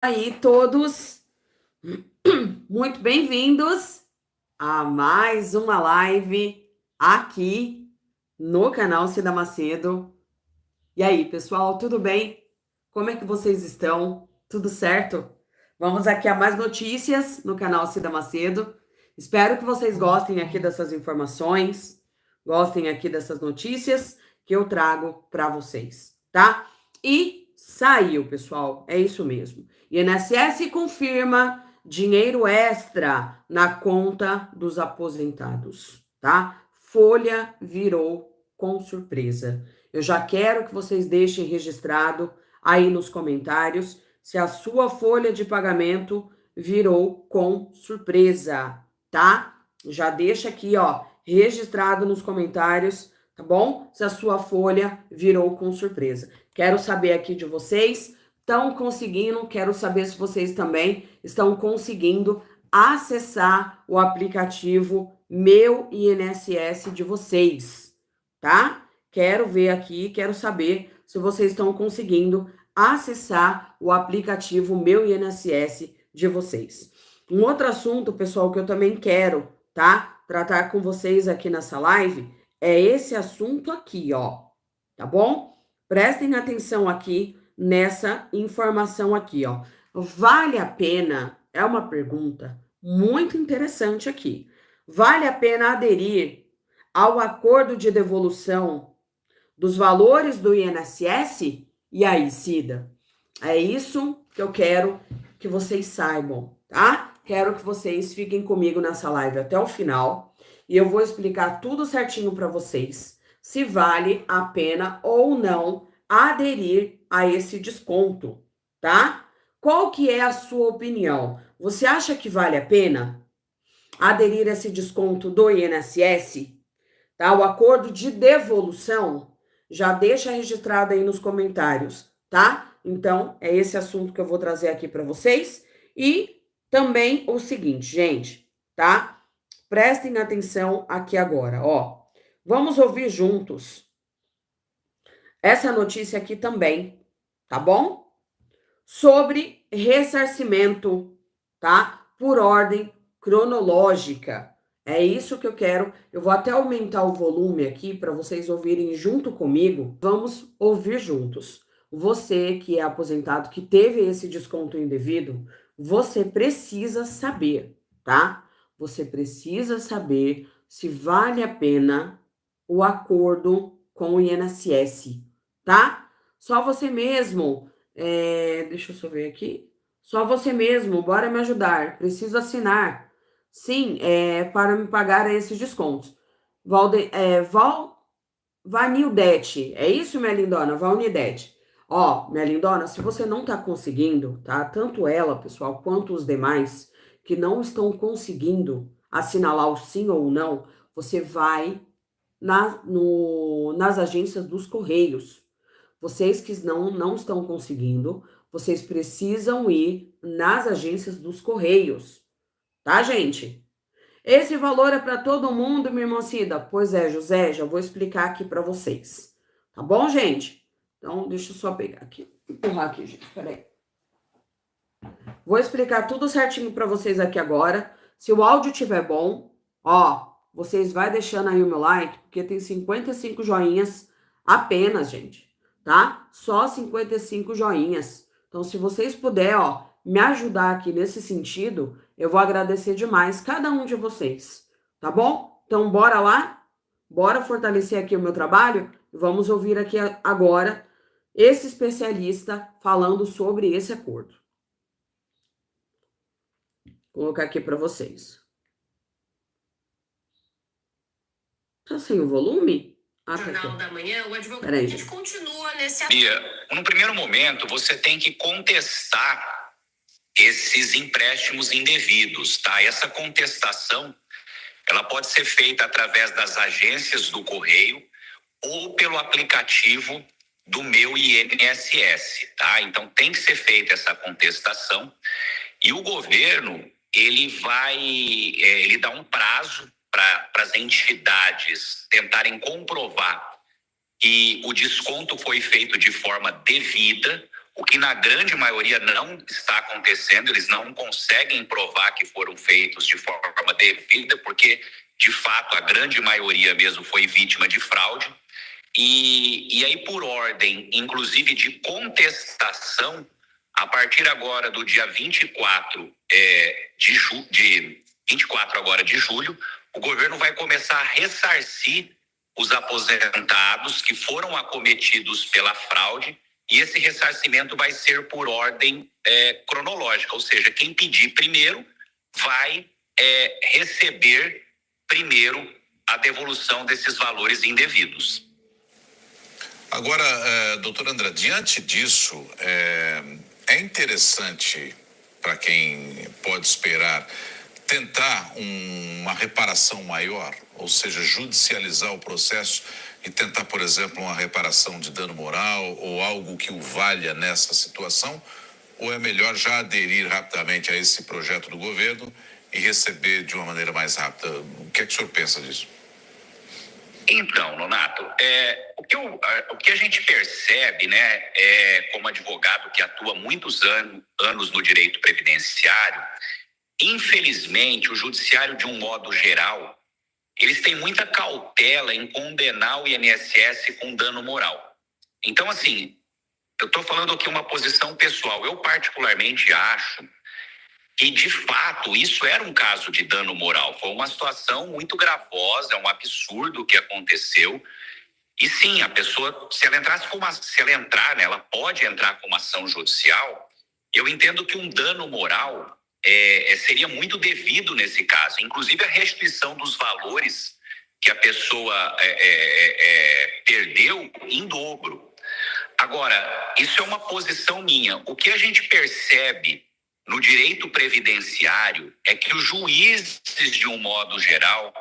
Aí, todos muito bem-vindos a mais uma live aqui no canal Cida Macedo. E aí, pessoal, tudo bem? Como é que vocês estão? Tudo certo? Vamos aqui a mais notícias no canal Cida Macedo. Espero que vocês gostem aqui dessas informações, gostem aqui dessas notícias que eu trago para vocês, tá? E saiu, pessoal, é isso mesmo. INSS confirma dinheiro extra na conta dos aposentados, tá? Folha virou com surpresa. Eu já quero que vocês deixem registrado aí nos comentários se a sua folha de pagamento virou com surpresa, tá? Já deixa aqui, ó, registrado nos comentários, tá bom? Se a sua folha virou com surpresa. Quero saber aqui de vocês, estão conseguindo, quero saber se vocês também estão conseguindo acessar o aplicativo Meu INSS de vocês, tá? Quero ver aqui, quero saber se vocês estão conseguindo acessar o aplicativo Meu INSS de vocês. Um outro assunto, pessoal, que eu também quero, tá? Tratar com vocês aqui nessa live é esse assunto aqui, ó. Tá bom? Prestem atenção aqui nessa informação aqui, ó. Vale a pena? É uma pergunta muito interessante aqui. Vale a pena aderir ao acordo de devolução dos valores do INSS? E aí, Cida? É isso que eu quero que vocês saibam, tá? Quero que vocês fiquem comigo nessa live até o final e eu vou explicar tudo certinho para vocês, se vale a pena ou não aderir a esse desconto, tá? Qual que é a sua opinião? Você acha que vale a pena aderir a esse desconto do INSS? Tá? O acordo de devolução, já deixa registrado aí nos comentários, tá? Então, é esse assunto que eu vou trazer aqui para vocês. E também o seguinte, gente, tá? Prestem atenção aqui agora, ó. Vamos ouvir juntos essa notícia aqui também, tá bom? Sobre ressarcimento, tá? Por ordem cronológica. É isso que eu quero. Eu vou até aumentar o volume aqui para vocês ouvirem junto comigo. Vamos ouvir juntos. Você que é aposentado, que teve esse desconto indevido, você precisa saber, tá? Você precisa saber se vale a pena o acordo com o INSS, tá? Só você mesmo. Deixa eu só ver aqui. Só você mesmo, bora me ajudar. Preciso assinar. Sim, para me pagar esses descontos. Vanildete, é isso, minha lindona? Valnidete. Ó, minha lindona, se você não tá conseguindo, tá? Tanto ela, pessoal, quanto os demais que não estão conseguindo assinalar o sim ou não, você vai nas agências dos Correios. Vocês que não estão conseguindo, vocês precisam ir nas agências dos Correios, tá, gente? Esse valor é para todo mundo, minha irmã Cida? Pois é, José, já vou explicar aqui para vocês. Tá bom, gente? Então, deixa eu só pegar aqui, empurrar aqui, gente, peraí. Vou explicar tudo certinho para vocês aqui agora. Se o áudio estiver bom, ó, vocês vai deixando aí o meu like, porque tem 55 joinhas apenas, gente, tá? Só 55 joinhas. Então, se vocês puderem, ó, me ajudar aqui nesse sentido, eu vou agradecer demais cada um de vocês, tá bom? Então, bora lá? Bora fortalecer aqui o meu trabalho? Vamos ouvir aqui agora esse especialista falando sobre esse acordo. Vou colocar aqui para vocês. Tá sem o volume? Jornal da Manhã, o advogado. Peraí, A gente continua nesse. No primeiro momento, você tem que contestar esses empréstimos indevidos, tá? Essa contestação, ela pode ser feita através das agências do Correio ou pelo aplicativo do Meu INSS, tá? Então, tem que ser feita essa contestação e o governo, ele dá um prazo para as entidades tentarem comprovar que o desconto foi feito de forma devida. o que na grande maioria não está acontecendo. Eles não conseguem provar que foram feitos de forma devida, porque, de fato, a grande maioria mesmo foi vítima de fraude. E aí, por ordem, inclusive, de contestação, a partir agora do dia 24 agora de julho, o governo vai começar a ressarcir os aposentados que foram acometidos pela fraude, e esse ressarcimento vai ser por ordem cronológica, ou seja, quem pedir primeiro vai receber primeiro a devolução desses valores indevidos. Agora, doutor André, diante disso, é interessante para quem pode esperar tentar uma reparação maior, ou seja, judicializar o processo e tentar, por exemplo, uma reparação de dano moral ou algo que o valha nessa situação, ou é melhor já aderir rapidamente a esse projeto do governo e receber de uma maneira mais rápida? O que é que o senhor pensa disso? Então, Nonato, o que a gente percebe, né, como advogado que atua muitos anos no direito previdenciário, infelizmente, o judiciário, de um modo geral, eles têm muita cautela em condenar o INSS com dano moral. Então, assim, eu estou falando aqui uma posição pessoal. Eu, particularmente, acho que, de fato, isso era um caso de dano moral. Foi uma situação muito gravosa, é um absurdo o que aconteceu. E sim, a pessoa, se ela entrar, né, ela pode entrar com uma ação judicial. Eu entendo que um dano moral seria muito devido nesse caso. Inclusive, a restituição dos valores que a pessoa perdeu em dobro. Agora, isso é uma posição minha. O que a gente percebe no direito previdenciário é que os juízes, de um modo geral,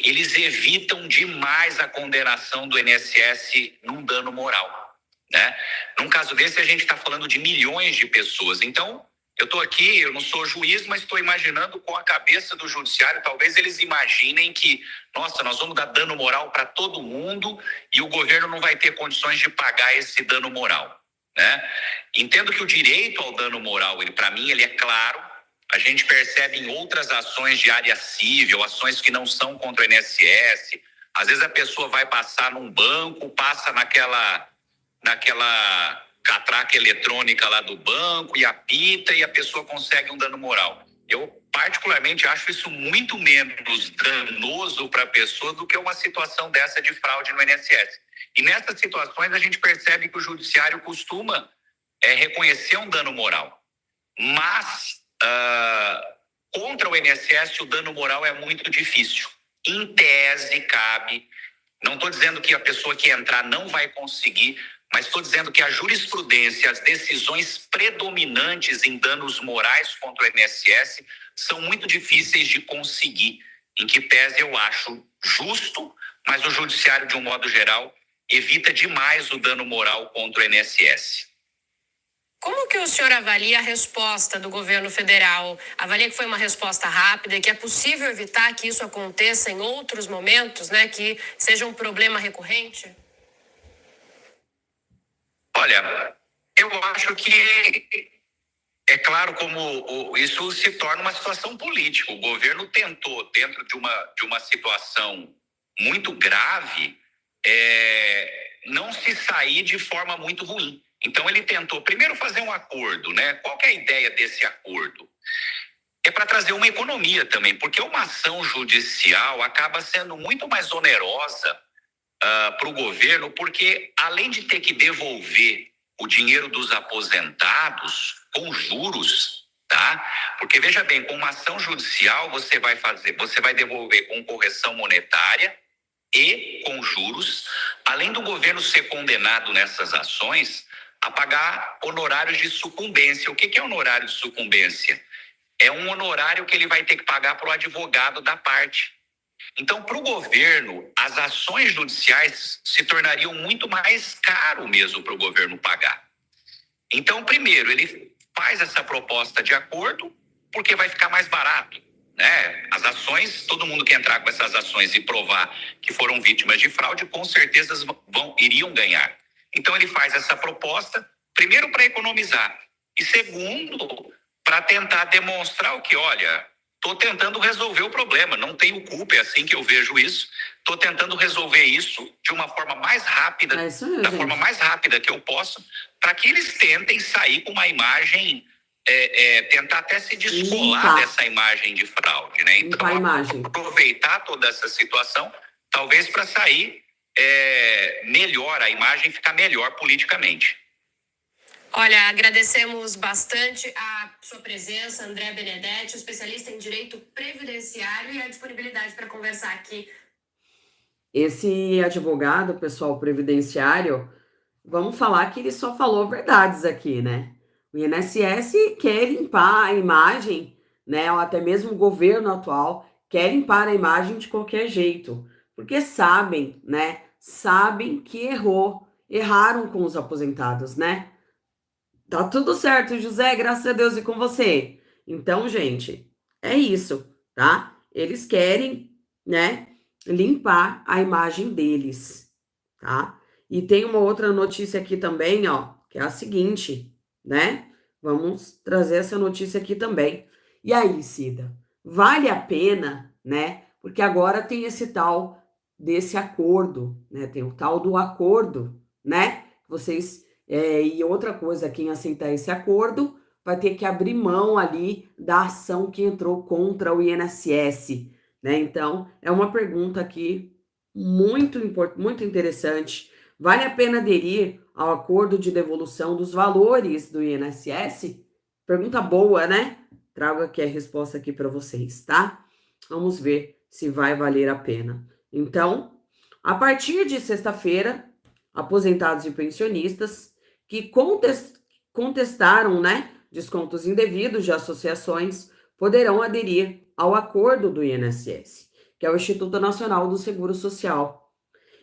eles evitam demais a condenação do INSS num dano moral, né? Num caso desse, a gente está falando de milhões de pessoas. Então, eu estou aqui, eu não sou juiz, mas estou imaginando com a cabeça do judiciário, talvez eles imaginem que, nossa, nós vamos dar dano moral para todo mundo e o governo não vai ter condições de pagar esse dano moral, né? Entendo que o direito ao dano moral, para mim, ele é claro. A gente percebe em outras ações de área civil, ações que não são contra o INSS. Às vezes a pessoa vai passar num banco, passa naquela catraca eletrônica lá do banco e apita, e a pessoa consegue um dano moral. Eu, particularmente, acho isso muito menos danoso para a pessoa do que uma situação dessa de fraude no INSS. E nessas situações a gente percebe que o judiciário costuma reconhecer um dano moral. Mas contra o INSS o dano moral é muito difícil. Em tese cabe, não estou dizendo que a pessoa que entrar não vai conseguir, mas estou dizendo que a jurisprudência, as decisões predominantes em danos morais contra o INSS são muito difíceis de conseguir, em que pese eu acho justo, mas o judiciário, de um modo geral, evita demais o dano moral contra o INSS. Como que o senhor avalia a resposta do governo federal? Avalia que foi uma resposta rápida e que é possível evitar que isso aconteça em outros momentos, né? Que seja um problema recorrente? Olha, eu acho que é claro como isso se torna uma situação política. O governo tentou, dentro de uma situação muito grave, não se sair de forma muito ruim. Então ele tentou primeiro fazer um acordo, né? Qual que é a ideia desse acordo? É para trazer uma economia também, porque uma ação judicial acaba sendo muito mais onerosa para o governo, porque além de ter que devolver o dinheiro dos aposentados com juros, tá? Porque veja bem, com uma ação judicial você vai devolver com correção monetária e com juros, além do governo ser condenado nessas ações a pagar honorários de sucumbência. O que é honorário de sucumbência? É um honorário que ele vai ter que pagar para o advogado da parte. Então, para o governo, as ações judiciais se tornariam muito mais caro mesmo para o governo pagar. Então, primeiro, ele faz essa proposta de acordo porque vai ficar mais barato, né? As ações, todo mundo que entrar com essas ações e provar que foram vítimas de fraude, com certeza iriam ganhar. Então, ele faz essa proposta, Primeiro, para economizar. E segundo, para tentar demonstrar o que, olha, estou tentando resolver o problema, não tenho culpa, é assim que eu vejo isso. Estou tentando resolver isso de uma forma mais rápida, forma mais rápida que eu posso, para que eles tentem sair com uma imagem, tentar até se descolar dessa imagem de fraude, né? Então, aproveitar toda essa situação, talvez para sair melhor, a imagem ficar melhor politicamente. Olha, agradecemos bastante a sua presença, André Benedetti, especialista em direito previdenciário, e a disponibilidade para conversar aqui. Esse advogado, pessoal, previdenciário, vamos falar que ele só falou verdades aqui, né? O INSS quer limpar a imagem, né? Ou até mesmo o governo atual quer limpar a imagem de qualquer jeito, porque sabem, né? Sabem que erraram com os aposentados, né? Tá tudo certo, José, graças a Deus, e com você. Então, gente, é isso, tá? Eles querem, né, limpar a imagem deles, tá? E tem uma outra notícia aqui também, ó, que é a seguinte, né? Vamos trazer essa notícia aqui também. E aí, Cida, vale a pena, né? Porque agora tem esse tal desse acordo, né? Tem o tal do acordo, né? Vocês... e outra coisa, quem aceitar esse acordo vai ter que abrir mão ali da ação que entrou contra o INSS, né? Então, é uma pergunta aqui muito interessante. Vale a pena aderir ao acordo de devolução dos valores do INSS? Pergunta boa, né? Trago aqui a resposta aqui para vocês, tá? Vamos ver se vai valer a pena. Então, a partir de sexta-feira, aposentados e pensionistas que contestaram, né, descontos indevidos de associações poderão aderir ao acordo do INSS, que é o Instituto Nacional do Seguro Social,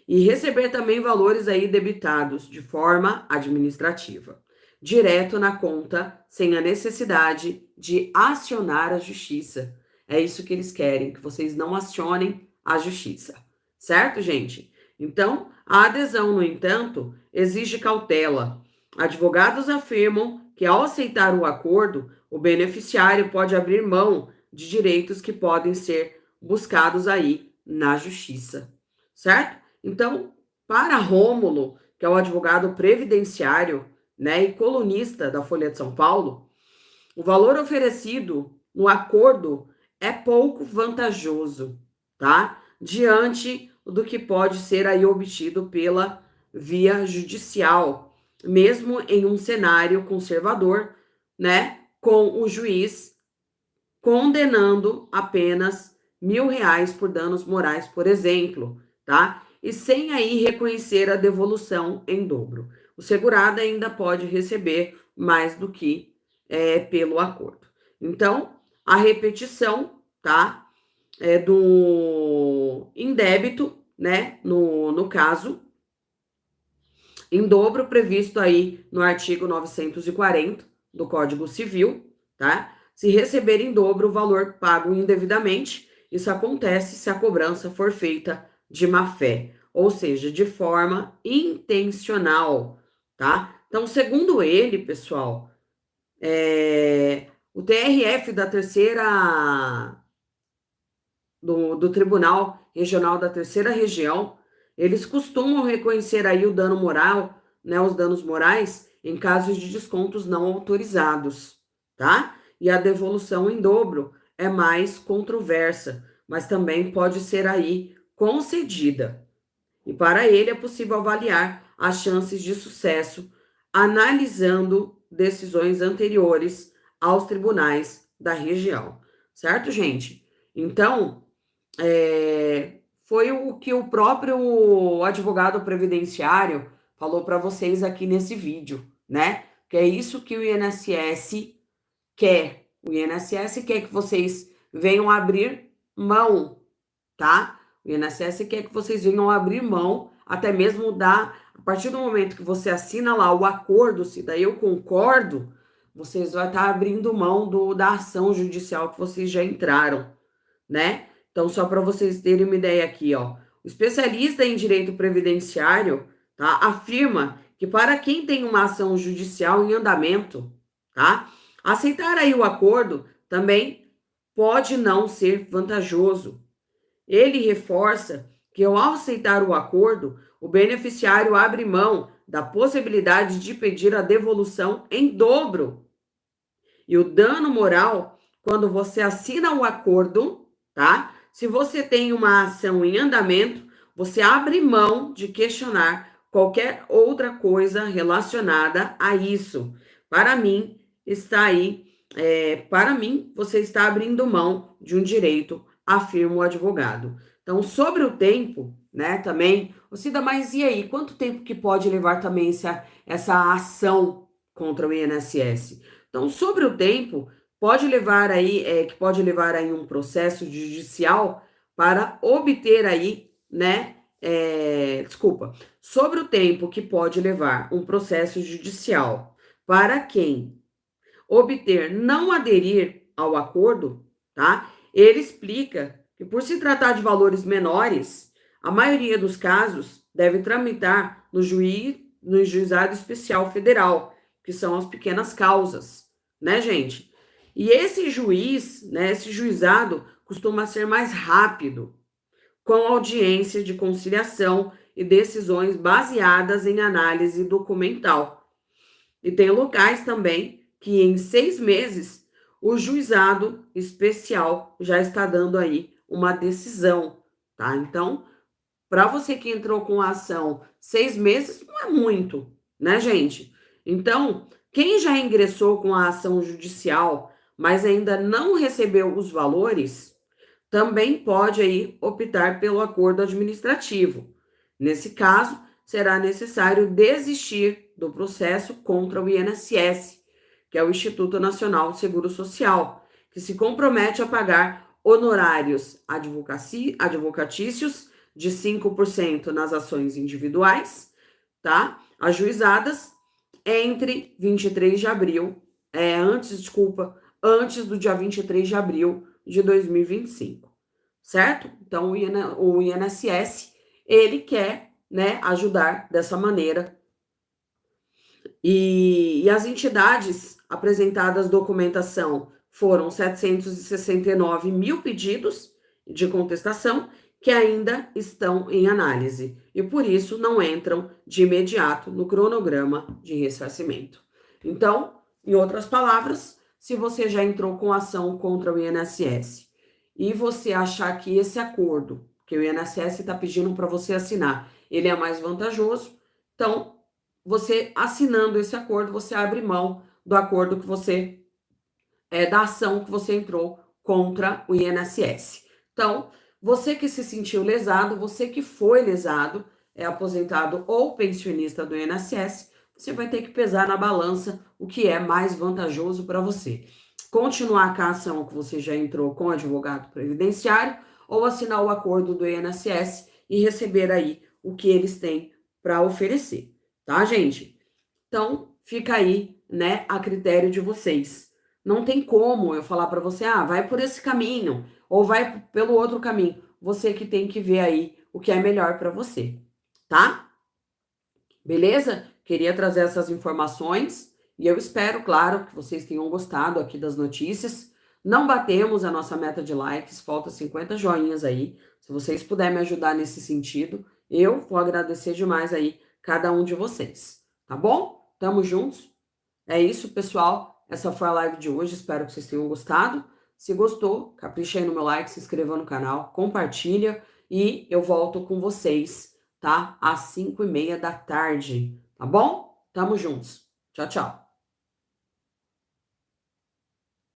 e receber também valores aí debitados de forma administrativa, direto na conta, sem a necessidade de acionar a justiça. É isso que eles querem, que vocês não acionem a justiça. Certo, gente? Então, a adesão, no entanto, exige cautela. Advogados afirmam que, ao aceitar o acordo, o beneficiário pode abrir mão de direitos que podem ser buscados aí na justiça, certo? Então, para Rômulo, que é o advogado previdenciário, né, e colunista da Folha de São Paulo, o valor oferecido no acordo é pouco vantajoso, tá? Diante do que pode ser aí obtido pela via judicial, mesmo em um cenário conservador, né, com o juiz condenando apenas R$ 1.000 por danos morais, por exemplo, tá? E sem aí reconhecer a devolução em dobro. O segurado ainda pode receber mais do que pelo acordo. Então, a repetição, tá? Do indébito, né? No caso, em dobro previsto aí no artigo 940 do Código Civil, tá? Se receber em dobro o valor pago indevidamente, isso acontece se a cobrança for feita de má fé, ou seja, de forma intencional, tá? Então, segundo ele, pessoal, o TRF da terceira do Tribunal Regional da Terceira Região, eles costumam reconhecer aí o dano moral, né, os danos morais, em casos de descontos não autorizados, tá? E a devolução em dobro é mais controversa, mas também pode ser aí concedida. E para ele é possível avaliar as chances de sucesso analisando decisões anteriores aos tribunais da região, certo, gente? Então, foi o que o próprio advogado previdenciário falou para vocês aqui nesse vídeo, né? Que é isso que o INSS quer. O INSS quer que vocês venham abrir mão, tá? O INSS quer que vocês venham abrir mão, até mesmo a partir do momento que você assina lá o acordo, se daí eu concordo, vocês vão estar abrindo mão da ação judicial que vocês já entraram, né? Então, só para vocês terem uma ideia aqui, ó. O especialista em direito previdenciário, tá, afirma que para quem tem uma ação judicial em andamento, tá? Aceitar aí o acordo também pode não ser vantajoso. Ele reforça que ao aceitar o acordo, o beneficiário abre mão da possibilidade de pedir a devolução em dobro. E o dano moral, quando você assina o acordo, tá? Se você tem uma ação em andamento, você abre mão de questionar qualquer outra coisa relacionada a isso. Para mim, está aí, para mim, você está abrindo mão de um direito, afirma o advogado. Então, sobre o tempo, né, também, Cida, mas e aí, quanto tempo que pode levar também essa ação contra o INSS? Então, sobre o tempo, pode levar aí um processo judicial para obter aí, né, sobre o tempo que pode levar um processo judicial para quem obter não aderir ao acordo, tá? Ele explica que por se tratar de valores menores, a maioria dos casos deve tramitar no juizado especial federal, que são as pequenas causas, né, gente? E esse juiz, né, esse juizado costuma ser mais rápido, com audiência de conciliação e decisões baseadas em análise documental. E tem locais também que em 6 meses o juizado especial já está dando aí uma decisão, tá? Então, para você que entrou com a ação 6 meses, não é muito, né, gente? Então, quem já ingressou com a ação judicial, mas ainda não recebeu os valores, também pode aí optar pelo acordo administrativo. Nesse caso, será necessário desistir do processo contra o INSS, que é o Instituto Nacional de Seguro Social, que se compromete a pagar honorários advocatícios de 5% nas ações individuais, tá? Ajuizadas entre 23 de abril, antes do dia 23 de abril de 2025, certo? Então, o INSS, ele quer, né, ajudar dessa maneira. E as entidades apresentadas documentação foram 769 mil pedidos de contestação que ainda estão em análise e, por isso, não entram de imediato no cronograma de ressarcimento. Então, em outras palavras, se você já entrou com ação contra o INSS e você achar que esse acordo que o INSS está pedindo para você assinar, ele é mais vantajoso, então, você assinando esse acordo, você abre mão do acordo que você, da ação que você entrou contra o INSS. Então, você que se sentiu lesado, você que foi lesado, é aposentado ou pensionista do INSS, você vai ter que pesar na balança o que é mais vantajoso para você. Continuar com a ação que você já entrou com o advogado previdenciário ou assinar o acordo do INSS e receber aí o que eles têm para oferecer, tá, gente? Então, fica aí, né, a critério de vocês. Não tem como eu falar para você, vai por esse caminho ou vai pelo outro caminho. Você que tem que ver aí o que é melhor para você, tá? Beleza? Queria trazer essas informações e eu espero, claro, que vocês tenham gostado aqui das notícias. Não batemos a nossa meta de likes, falta 50 joinhas aí. Se vocês puderem me ajudar nesse sentido, eu vou agradecer demais aí cada um de vocês, tá bom? Tamo juntos. É isso, pessoal. Essa foi a live de hoje, espero que vocês tenham gostado. Se gostou, capricha aí no meu like, se inscreva no canal, compartilha e eu volto com vocês, tá? Às 5:30 da tarde, tá bom? Tamo juntos. Tchau, tchau.